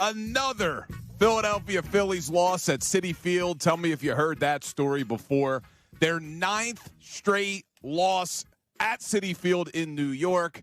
Another Philadelphia Phillies loss at Citi Field. Tell me if you heard that story before. Their 9th straight loss at Citi Field in New York.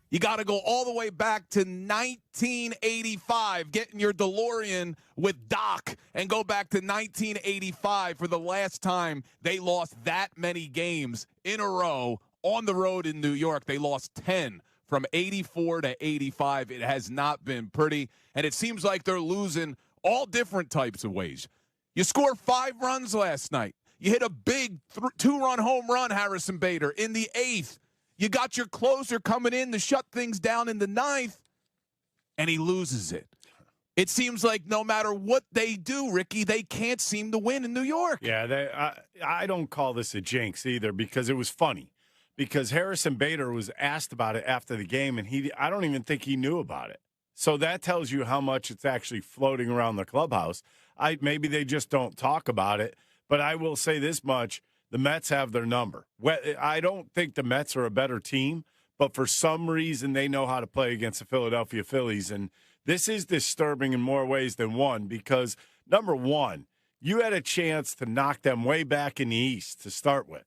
You got to go all the way back to 1985, get in your DeLorean with Doc and go back to 1985 for the last time they lost that many games in a row on the road in New York. They lost 10 from 84 to 85. It has not been pretty, and it seems like they're losing all different types of ways. You scored 5 runs last night. You hit a big 2-run home run, Harrison Bader, in the 8th. You got your closer coming in to shut things down in the 9th, and he loses it. It seems like no matter what they do, Ricky, they can't seem to win in New York. Yeah, I don't call this a jinx either because it was funny. Because Harrison Bader was asked about it after the game, and I don't even think he knew about it. So that tells you how much it's actually floating around the clubhouse. Maybe they just don't talk about it, but I will say this much. The Mets have their number. I don't think the Mets are a better team, but for some reason they know how to play against the Philadelphia Phillies. And this is disturbing in more ways than one because, number one, you had a chance to knock them way back in the East to start with.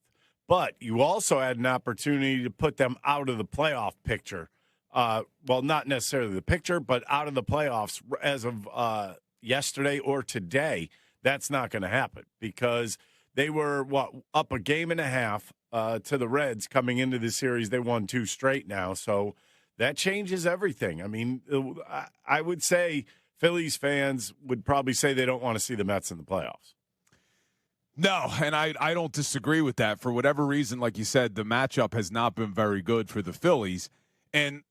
But you also had an opportunity to put them out of the playoff picture. Well, not necessarily the picture, but out of the playoffs as of yesterday or today. That's not going to happen because – they were, up a game and a half to the Reds coming into the series. They won 2 straight now, so that changes everything. I mean, I would say Phillies fans would probably say they don't want to see the Mets in the playoffs. No, and I don't disagree with that. For whatever reason, like you said, the matchup has not been very good for the Phillies. And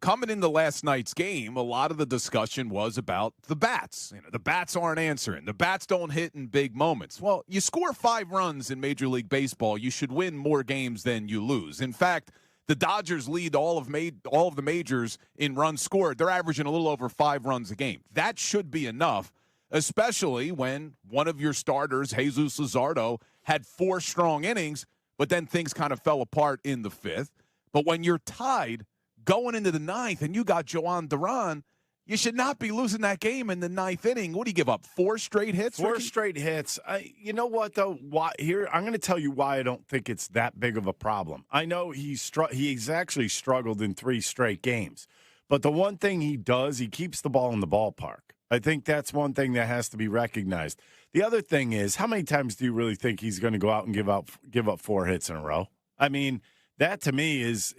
coming into last night's game, a lot of the discussion was about the bats. The bats aren't answering. The bats don't hit in big moments. Well, you score 5 runs in Major League Baseball, you should win more games than you lose. In fact, the Dodgers lead all of the majors in runs scored. They're averaging a little over 5 runs a game. That should be enough, especially when one of your starters, Jesus Luzardo, had 4 strong innings, but then things kind of fell apart in the 5th. But when you're tied going into the 9th, and you got Joan Duran, you should not be losing that game in the 9th inning. What do you give up? 4 straight hits? 4 straight hits. You know what, though? Here, I'm going to tell you why I don't think it's that big of a problem. I know he's actually struggled in 3 straight games. But the one thing he does, he keeps the ball in the ballpark. I think that's one thing that has to be recognized. The other thing is, how many times do you really think he's going to go out and give up 4 hits in a row? I mean, that to me is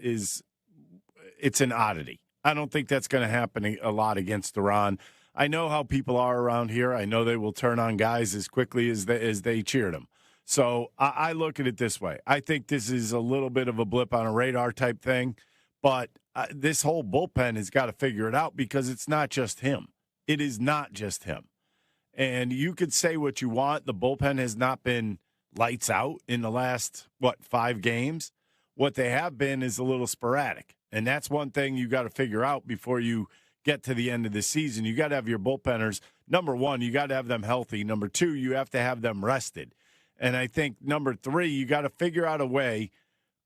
it's an oddity. I don't think that's going to happen a lot against Duran. I know how people are around here. I know they will turn on guys as quickly as they cheered them. So I look at it this way. I think this is a little bit of a blip on a radar type thing, but this whole bullpen has got to figure it out because it's not just him. It is not just him. And you could say what you want. The bullpen has not been lights out in the last, 5 games. What they have been is a little sporadic. And that's one thing you got to figure out before you get to the end of the season. You got to have your bullpenners. Number 1, you got to have them healthy. Number 2, you have to have them rested. And I think number 3, you got to figure out a way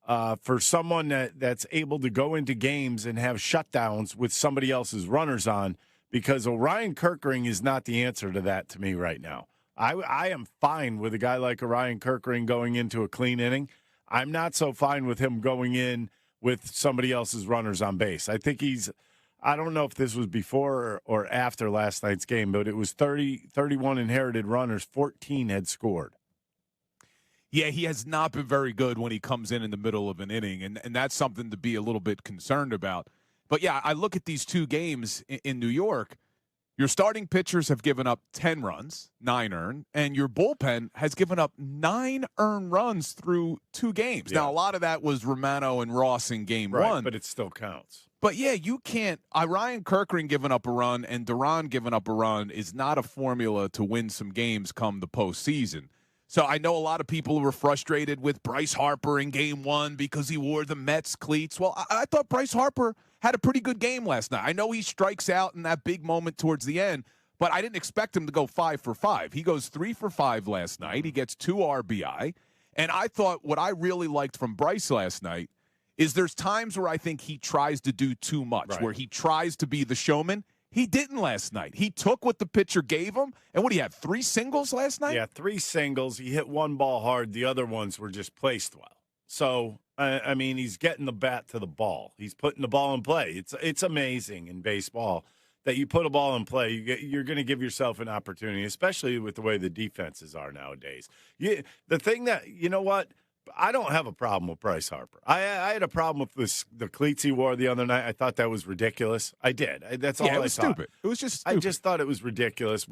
for someone that's able to go into games and have shutdowns with somebody else's runners on, because Orion Kerkering is not the answer to that to me right now. I am fine with a guy like Orion Kerkering going into a clean inning. I'm not so fine with him going in with somebody else's runners on base. I think I don't know if this was before or after last night's game, but it was 31 inherited runners, 14 had scored. Yeah, he has not been very good when he comes in the middle of an inning, and that's something to be a little bit concerned about. But, yeah, I look at these 2 games in New York. Your starting pitchers have given up 10 runs, 9 earned, and your bullpen has given up 9 earned runs through 2 games. Yeah. Now, a lot of that was Romano and Ross in game 1. But it still counts. But, yeah, you can't – Orion Kerkering giving up a run and Duran giving up a run is not a formula to win some games come the postseason. So I know a lot of people were frustrated with Bryce Harper in game 1 because he wore the Mets cleats. Well, I thought Bryce Harper had a pretty good game last night. I know he strikes out in that big moment towards the end, but I didn't expect him to go 5 for 5. He goes 3 for 5 last night. He gets 2 RBI. And I thought what I really liked from Bryce last night is there's times where I think he tries to do too much, where he tries to be the showman. He didn't last night. He took what the pitcher gave him. And what do you have, 3 singles last night? Yeah, 3 singles. He hit one ball hard. The other ones were just placed well. So, I mean, he's getting the bat to the ball. He's putting the ball in play. It's amazing in baseball that you put a ball in play. You're going to give yourself an opportunity, especially with the way the defenses are nowadays. The thing that, you know what? I don't have a problem with Bryce Harper. I had a problem with the cleats he wore the other night. I thought that was ridiculous. I did. That's all I thought. It was stupid. It was just stupid. I just thought it was ridiculous.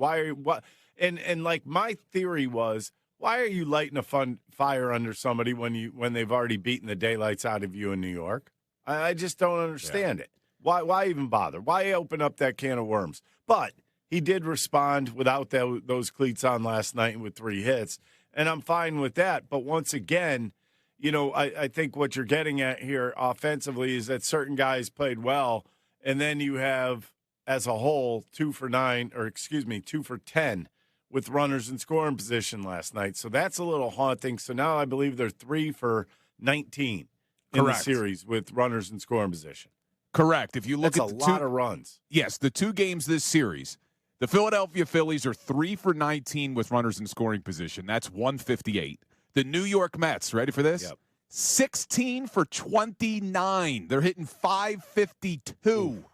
And like my theory was, why are you lighting a fire under somebody when they've already beaten the daylights out of you in New York? I just don't understand it. Why even bother? Why open up that can of worms? But he did respond without those cleats on last night with 3 hits. And I'm fine with that. But once again, you know, I think what you're getting at here offensively is that certain guys played well, and then you have, as a whole, 2 for 10 with runners in scoring position last night. So that's a little haunting. So now I believe they're 3 for 19 in the series with runners in scoring position. Correct. If you look at a lot of runs. Yes, the 2 games this series. The Philadelphia Phillies are 3 for 19 with runners in scoring position. That's 158. The New York Mets, ready for this? Yep. 16 for 29. They're hitting 552. Ooh.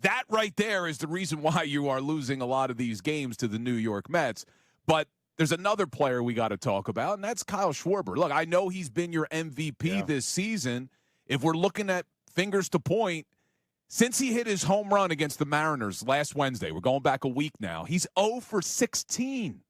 That right there is the reason why you are losing a lot of these games to the New York Mets. But there's another player we got to talk about, and that's Kyle Schwarber. Look, I know he's been your MVP this season. If we're looking at fingers to point, since he hit his home run against the Mariners last Wednesday, we're going back a week now, he's 0 for 16.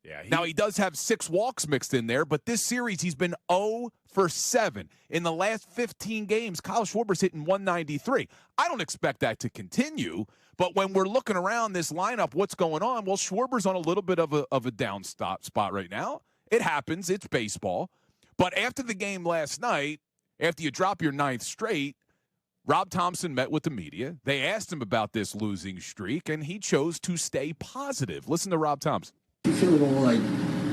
Yeah. Now, he does have 6 walks mixed in there, but this series he's been 0 for 7. In the last 15 games, Kyle Schwarber's hitting 193. I don't expect that to continue, but when we're looking around this lineup, what's going on? Well, Schwarber's on a little bit of a down spot right now. It happens. It's baseball. But after the game last night, after you drop your 9th straight, Rob Thompson met with the media. They asked him about this losing streak, and he chose to stay positive. Listen to Rob Thompson. Do you feel at all like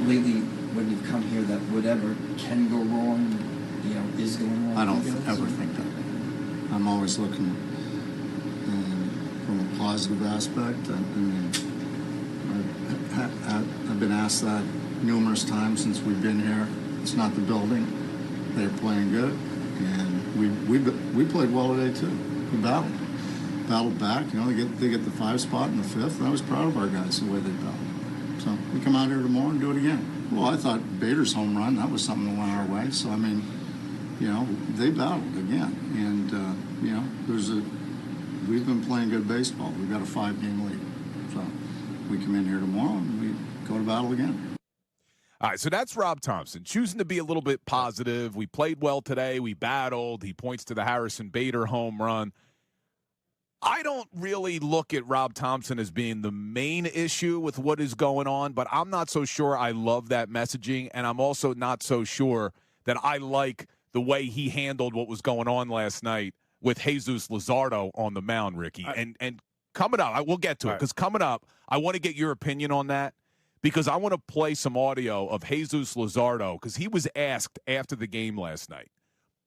lately when you've come here that whatever can go wrong, you know, is going wrong? I don't ever think that. I'm always looking from a positive aspect. I mean, I've been asked that numerous times since we've been here. It's not the building. They're playing good. And we played well today too. We battled back. You know, they get the 5 spot in the 5th, and I was proud of our guys the way they battled. So we come out here tomorrow and do it again. Well, I thought Bader's home run, that was something that went our way. So I mean, you know, they battled again, and you know, we've been playing good baseball. We've got a 5-game lead. So we come in here tomorrow and we go to battle again. All right, so that's Rob Thompson, choosing to be a little bit positive. We played well today. We battled. He points to the Harrison Bader home run. I don't really look at Rob Thompson as being the main issue with what is going on, but I'm not so sure I love that messaging, and I'm also not so sure that I like the way he handled what was going on last night with Jesus Luzardo on the mound, Ricky. And coming up, we'll get to it, because coming up, I want to get your opinion on that. Because I want to play some audio of Jesus Luzardo, because he was asked after the game last night,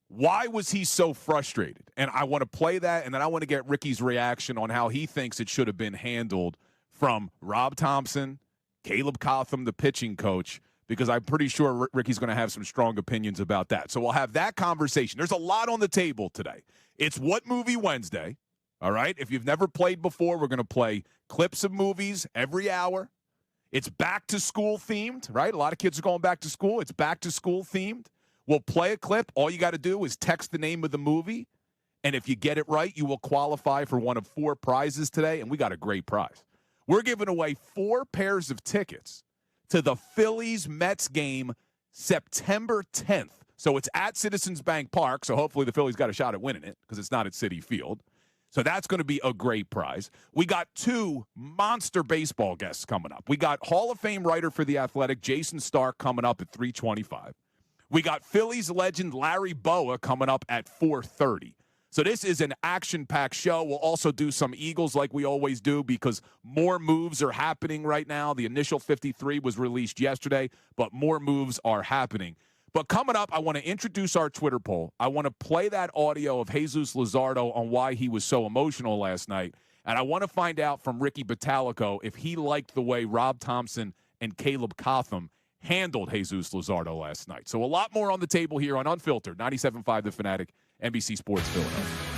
why was he so frustrated? And I want to play that, and then I want to get Ricky's reaction on how he thinks it should have been handled from Rob Thompson, Caleb Cotham, the pitching coach, because I'm pretty sure Ricky's going to have some strong opinions about that. So we'll have that conversation. There's a lot on the table today. It's What Movie Wednesday, all right? If you've never played before, we're going to play clips of movies every hour. It's back to school themed, right? A lot of kids are going back to school. It's back to school themed. We'll play a clip. All you got to do is text the name of the movie, and if you get it right, you will qualify for one of 4 prizes today, and we got a great prize. We're giving away 4 pairs of tickets to the Phillies-Mets game September 10th. So it's at Citizens Bank Park, so hopefully the Phillies got a shot at winning it because it's not at Citi Field. So that's going to be a great prize. We got 2 monster baseball guests coming up. We got Hall of Fame writer for The Athletic, Jason Stark, coming up at 3:25. We got Phillies legend Larry Boa coming up at 4:30. So this is an action-packed show. We'll also do some Eagles like we always do because more moves are happening right now. The initial 53 was released yesterday, but more moves are happening. But coming up, I want to introduce our Twitter poll. I want to play that audio of Jesus Luzardo on why he was so emotional last night. And I want to find out from Ricky Batalico if he liked the way Rob Thompson and Caleb Cotham handled Jesus Luzardo last night. So a lot more on the table here on Unfiltered, 97.5 The Fanatic, NBC Sports Philadelphia.